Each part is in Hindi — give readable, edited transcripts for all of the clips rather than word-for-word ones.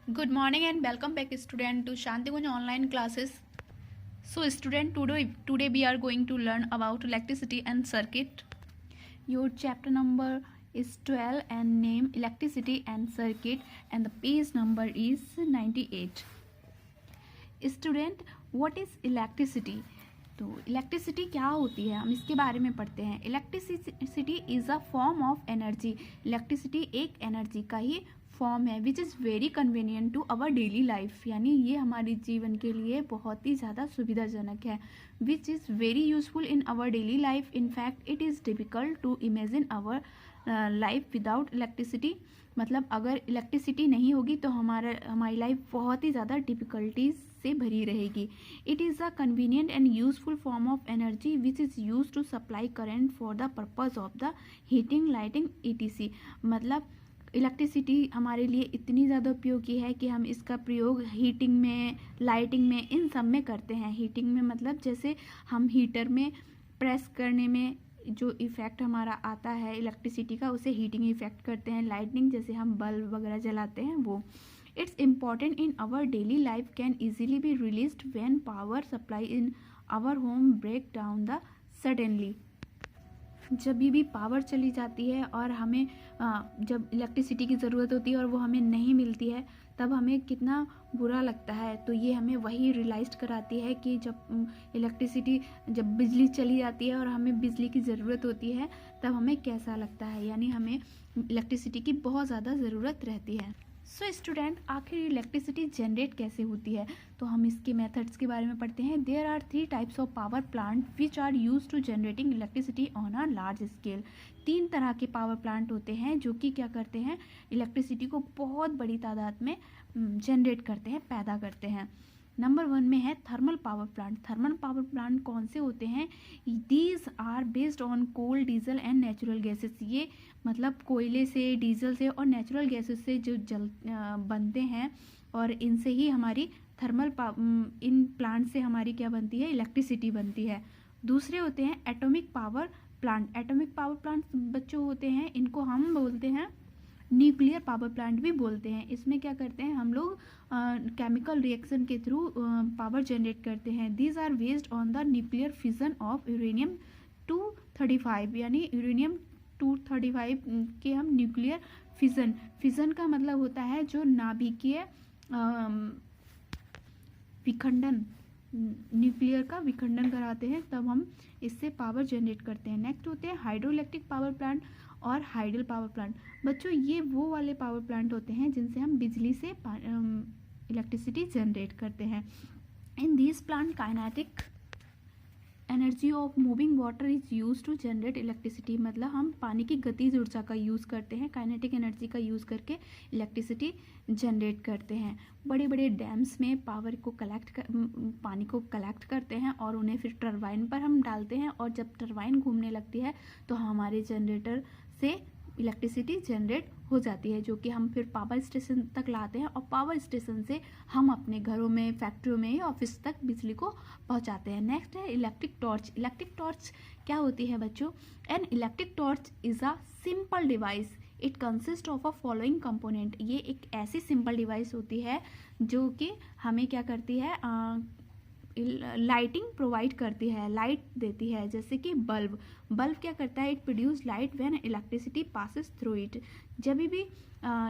Good morning and welcome back student to Shantigunj online classes. So student, today we are going to learn about electricity and circuit. Your chapter number is 12 and name electricity and circuit and the page number is 98. Student, what is electricity? तो इलेक्ट्रिसिटी क्या होती है, हम इसके बारे में पढ़ते हैं. Electricity is a form of energy. Electricity एक एनर्जी का ही फॉर्म है which is very convenient to our daily life. यानी ये हमारे जीवन के लिए बहुत ही ज़्यादा सुविधाजनक है. Which is very useful in our daily life. In fact it is difficult to imagine our life without electricity. मतलब अगर इलेक्ट्रिसिटी नहीं होगी तो हमारी लाइफ बहुत ही ज़्यादा डिफ़िकल्टीज से भरी रहेगी. It is a convenient and useful form of energy which is use to supply current for the purpose of the heating, lighting, etc. मतलब इलेक्ट्रिसिटी हमारे लिए इतनी ज़्यादा उपयोगी है कि हम इसका प्रयोग हीटिंग में, लाइटिंग में, इन सब में करते हैं. हीटिंग में मतलब जैसे हम हीटर में प्रेस करने में जो इफ़ेक्ट हमारा आता है इलेक्ट्रिसिटी का, उसे हीटिंग इफ़ेक्ट करते हैं. लाइटनिंग जैसे हम बल्ब वगैरह जलाते हैं वो. It's important in our daily life can easily be released when power supply in our home break down the suddenly. जब भी पावर चली जाती है और हमें जब इलेक्ट्रिसिटी की ज़रूरत होती है और वो हमें नहीं मिलती है तब हमें कितना बुरा लगता है. तो ये हमें वही रियलाइज़ कराती है कि जब बिजली चली जाती है और हमें बिजली की ज़रूरत होती है तब हमें कैसा लगता है. यानी हमें इलेक्ट्रिसिटी की बहुत ज़्यादा ज़रूरत रहती है. सो स्टूडेंट, आखिर इलेक्ट्रिसिटी जनरेट कैसे होती है तो हम इसके मेथड्स के बारे में पढ़ते हैं. There are 3 types of power plant which are use to generating electricity on a large scale. 3 तरह के पावर प्लांट होते हैं जो कि क्या करते हैं, इलेक्ट्रिसिटी को बहुत बड़ी तादाद में जनरेट करते हैं, पैदा करते हैं. नंबर 1 में है thermal power plant. Thermal power plant कौन से होते हैं? These are based on coal, diesel and natural gases. ये मतलब कोयले से, डीजल से और नेचुरल गैसेस से जो बनते हैं और इनसे ही हमारी इन प्लांट से हमारी क्या बनती है, इलेक्ट्रिसिटी बनती है. दूसरे होते हैं atomic power plant. Atomic power plant बच्चों होते हैं, इनको हम बोलते हैं न्यूक्लियर पावर प्लांट भी बोलते हैं. इसमें क्या करते हैं हम लोग, केमिकल रिएक्शन के थ्रू पावर जनरेट करते हैं. These are based on the nuclear fission of uranium 235. यानी यूरेनियम 235 के हम न्यूक्लियर फिजन का मतलब होता है जो नाभिकीय विखंडन, न्यूक्लियर का विखंडन कराते हैं तब हम इससे पावर जनरेट करते हैं. नेक्स्ट होते हैं हाइड्रो इलेक्ट्रिक पावर प्लांट और हाइडल पावर प्लांट. बच्चों ये वो वाले पावर प्लांट होते हैं जिनसे हम बिजली से इलेक्ट्रिसिटी जनरेट करते हैं. In this plant kinetic energy of moving water is use to generate electricity. मतलब हम पानी की गतिज ऊर्जा का यूज़ करते हैं, काइनेटिक एनर्जी का यूज़ करके इलेक्ट्रिसिटी जनरेट करते हैं. बड़े बड़े डैम्स में पानी को कलेक्ट करते हैं और उन्हें फिर टरबाइन पर हम डालते हैं और जब टरबाइन घूमने लगती है तो हमारे जनरेटर से इलेक्ट्रिसिटी जनरेट हो जाती है जो कि हम फिर पावर स्टेशन तक लाते हैं और पावर स्टेशन से हम अपने घरों में, फैक्ट्रियों में, ऑफिस तक बिजली को पहुंचाते हैं. नेक्स्ट है इलेक्ट्रिक टॉर्च. इलेक्ट्रिक टॉर्च क्या होती है बच्चों? N electric torch is a simple device. It consist of a following component. ये एक ऐसी सिंपल डिवाइस होती है जो कि हमें क्या करती है, लाइटिंग प्रोवाइड करती है, लाइट देती है. जैसे कि बल्ब क्या करता है, it produce light when electricity passes through it. जब भी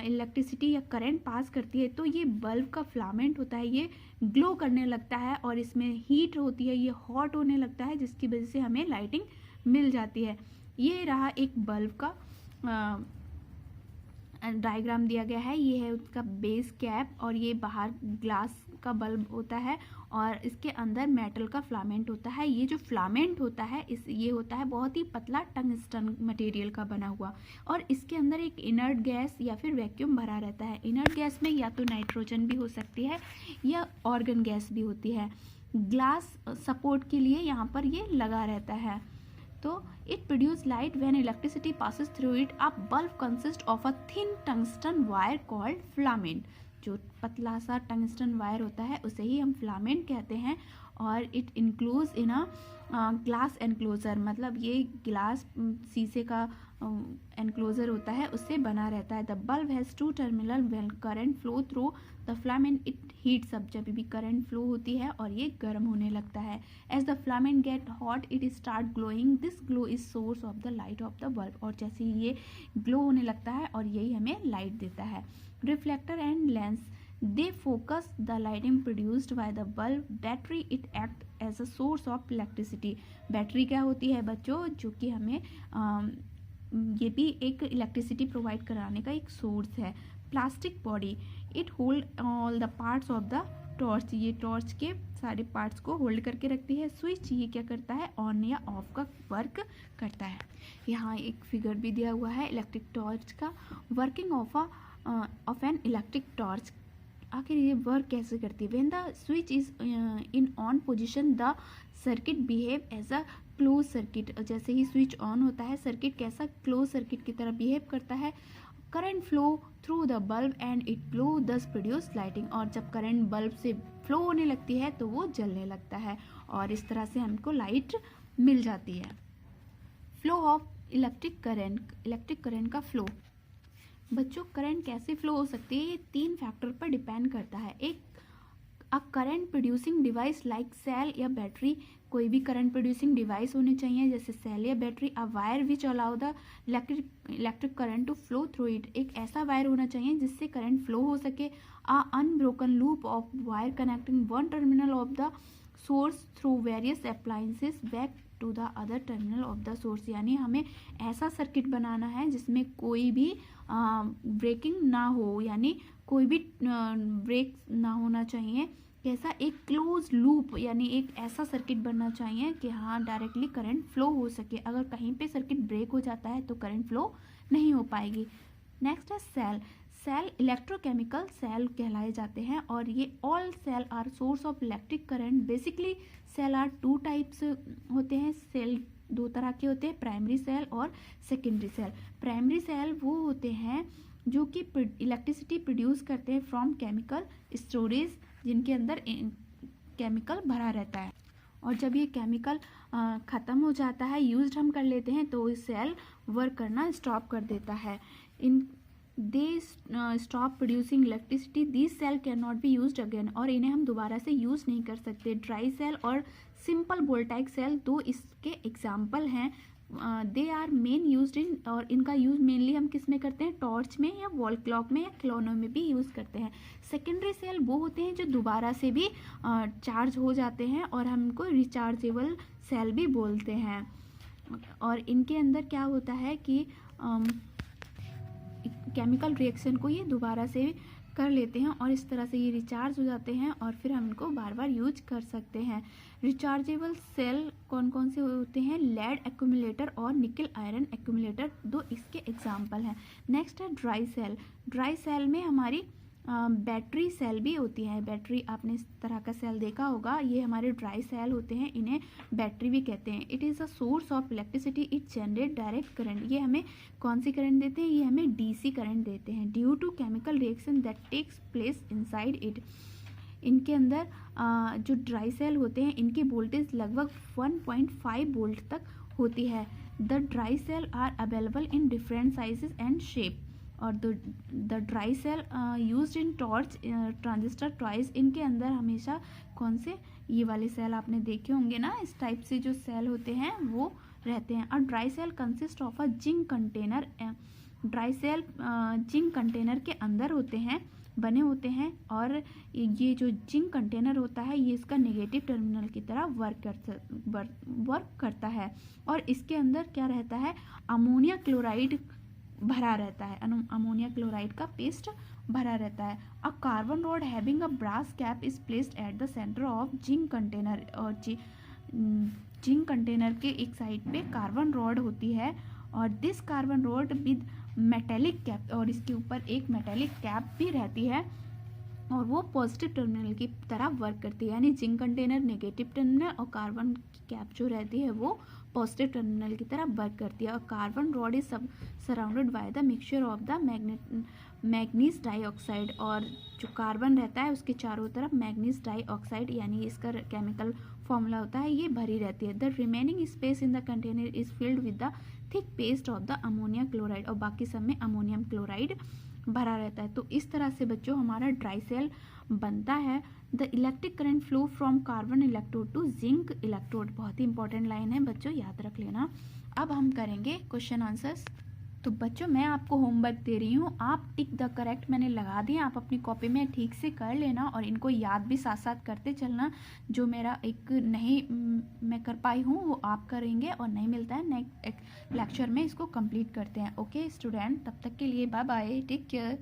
इलेक्ट्रिसिटी या करंट पास करती है तो ये बल्ब का फिलामेंट होता है, ये ग्लो करने लगता है और इसमें हीट होती है, ये हॉट होने लगता है जिसकी वजह से हमें लाइटिंग मिल जाती है. ये रहा एक बल्ब का डायग्राम दिया गया है. ये है उसका बेस कैप और ये बाहर ग्लास का बल्ब होता है और इसके अंदर मेटल का फिलामेंट होता है. ये जो फिलामेंट होता है ये होता है बहुत ही पतला टंगस्टन मटेरियल का बना हुआ और इसके अंदर एक इनर्ट गैस या फिर वैक्यूम भरा रहता है. इनर्ट गैस में या तो नाइट्रोजन भी हो सकती है या ऑर्गन गैस भी होती है. ग्लास सपोर्ट के लिए यहाँ पर ये लगा रहता है. तो it produce light when electricity passes through it. A bulb consist of a thin tungsten wire called filament. जो पतला सा टंगस्टन वायर होता है उसे ही हम फिलामेंट कहते हैं और it includes in a glass enclosure. मतलब ये ग्लास शीशे का एनक्लोजर होता है उससे बना रहता है। The bulb has two terminal when current flow through the filament it heats up, जब भी करंट फ्लो होती है और ये गर्म होने लगता है। As the filament get hot it start glowing, this glow is source of the light of the bulb, और जैसे ये ग्लो होने लगता है और यही हमें लाइट देता है। Reflector and lens they focus the lighting produced by the bulb. Battery it act as a source of electricity. Battery क्या होती है बच्चों, जो कि हमें ये भी एक इलेक्ट्रिसिटी प्रोवाइड कराने का एक सोर्स है। Plastic body it hold all the parts of the torch, ये टॉर्च के सारे पार्ट्स को होल्ड करके रखती है। स्विच ये क्या करता है, ऑन या ऑफ का वर्क करता है। यहाँ एक फिगर भी दिया हुआ है इलेक्ट्रिक टॉर्च का। Working of an electric torch, आखिर ये वर्क कैसे करती है। When the switch is in on position the circuit behave as a close circuit, जैसे ही स्विच ऑन होता है सर्किट कैसा क्लोज सर्किट की तरह बिहेव करता है। Current flow through the bulb and it glow दस प्रोड्यूस लाइटिंग, और जब करंट बल्ब से फ्लो होने लगती है तो वो जलने लगता है और इस तरह से हमको लाइट मिल जाती है। फ्लो ऑफ इलेक्ट्रिक करंट का फ्लो, बच्चों करंट कैसे फ्लो हो सकती है, ये 3 फैक्टर पर डिपेंड करता है। एक a current producing device like cell या बैटरी, कोई भी करंट प्रोड्यूसिंग डिवाइस होने चाहिए जैसे सेल या battery. A wire which allow the electric current to flow through it, एक ऐसा वायर होना चाहिए जिससे करंट फ्लो हो सके। A unbroken loop of wire connecting one terminal of the source through various appliances back to the other terminal of the source, यानी हमें ऐसा सर्किट बनाना है जिसमें कोई भी ब्रेकिंग ना हो, यानी कोई भी ब्रेक ना होना चाहिए। कैसा, एक क्लोज लूप, यानी एक ऐसा सर्किट बनना चाहिए कि हाँ डायरेक्टली करंट फ्लो हो सके। अगर कहीं पे सर्किट ब्रेक हो जाता है तो करंट फ्लो नहीं हो पाएगी। नेक्स्ट है सेल। सेल इलेक्ट्रोकेमिकल सेल कहलाए जाते हैं और ये all cell are source of electric current. Basically cell are 2 types होते हैं। सेल 2 तरह के होते हैं, प्राइमरी सेल और सेकेंडरी सेल। प्राइमरी सेल वो होते हैं जो कि इलेक्ट्रिसिटी प्रोड्यूस करते हैं फ्रॉम केमिकल स्टोरेज, जिनके अंदर केमिकल भरा रहता है, और जब ये केमिकल ख़त्म हो जाता है, यूज्ड हम कर लेते हैं, तो ये सेल वर्क करना स्टॉप कर देता है। In they stop producing electricity, this cell can not be used again, और इन्हें हम दोबारा से यूज़ नहीं कर सकते। ड्राई सेल और सिंपल वोल्टाइक सेल 2 इसके एग्जाम्पल हैं। They are main used in, और इनका यूज़ मेनली हम किस में करते हैं, टॉर्च में या वॉल क्लॉक में या खिलौनों में भी यूज़ करते हैं। सेकेंडरी सेल वो होते हैं जो दोबारा से भी चार्ज हो जाते हैं और हमको रिचार्जेबल सेल भी बोलते हैं। और इनके अंदर क्या होता है कि केमिकल रिएक्शन को ये दोबारा से कर लेते हैं और इस तरह से ये रिचार्ज हो जाते हैं और फिर हम इनको बार बार यूज कर सकते हैं। रिचार्जेबल सेल कौन कौन से होते हैं, लेड एक्यूमुलेटर और निकल आयरन एक्यूमुलेटर 2 इसके एग्जाम्पल हैं। नेक्स्ट है ड्राई सेल। ड्राई सेल में हमारी बैटरी सेल भी होती है। बैटरी, आपने इस तरह का सेल देखा होगा, ये हमारे ड्राई सेल होते हैं, इन्हें बैटरी भी कहते हैं। It is a source of electricity, it generate direct current, ये हमें कौन सी करंट देते हैं, ये हमें डीसी करंट देते हैं due to chemical reaction that takes place inside it. इनके अंदर जो ड्राई सेल होते हैं इनकी वोल्टेज लगभग 1.5 वोल्ट तक होती है। The dry cell are available in different sizes and shape, और the dry cell used in torch transistor toys, इनके अंदर हमेशा कौन से, ये वाले सेल आपने देखे होंगे ना, इस टाइप से जो सेल होते हैं वो रहते हैं। और dry cell consist of a zinc container. Dry cell zinc container के अंदर होते हैं, बने होते हैं, और ये जो जिंक कंटेनर होता है ये इसका नेगेटिव टर्मिनल की तरह वर्क करता है। और इसके अंदर क्या रहता है, अमोनिया क्लोराइड भरा रहता है, अमोनिया क्लोराइड का पेस्ट भरा रहता है। A carbon rod having a brass cap is placed at the centre of zinc container, और जिंक कंटेनर के एक साइड पे कार्बन रॉड होती है, और this carbon rod with metallic cap, और इसके ऊपर एक मेटेलिक कैप भी रहती है और वो पॉजिटिव टर्मिनल की तरह वर्क करती है। यानी जिंक कंटेनर नेगेटिव टर्मिनल और कार्बन कैप जो रहती है वो पॉजिटिव टर्मिनल की तरह वर्क करती है। और carbon rod is surrounded by the mixture of the manganese dioxide, और जो कार्बन रहता है उसके चारों तरफ मैग्नीज डाइऑक्साइड यानी इसका केमिकल फॉर्मूला होता है, ये भरी रहती है। The remaining space in the container is filled with the thick paste of the ammonia chloride, और बाकी सब में अमोनियम क्लोराइड भरा रहता है। तो इस तरह से बच्चों हमारा ड्राई सेल बनता है। The electric current flow from carbon electrode to zinc electrode, बहुत ही इंपॉर्टेंट लाइन है बच्चों, याद रख लेना। अब हम करेंगे क्वेश्चन आंसर्स। तो बच्चों मैं आपको होमवर्क दे रही हूँ, आप टिक द करेक्ट मैंने लगा दिए, आप अपनी कॉपी में ठीक से कर लेना और इनको याद भी साथ साथ करते चलना। जो मेरा एक नहीं मैं कर पाई हूँ वो आप करेंगे, और नहीं मिलता है नेक्स्ट लेक्चर में इसको कंप्लीट करते हैं। ओके स्टूडेंट, तब तक के लिए बाय बाय, टेक केयर।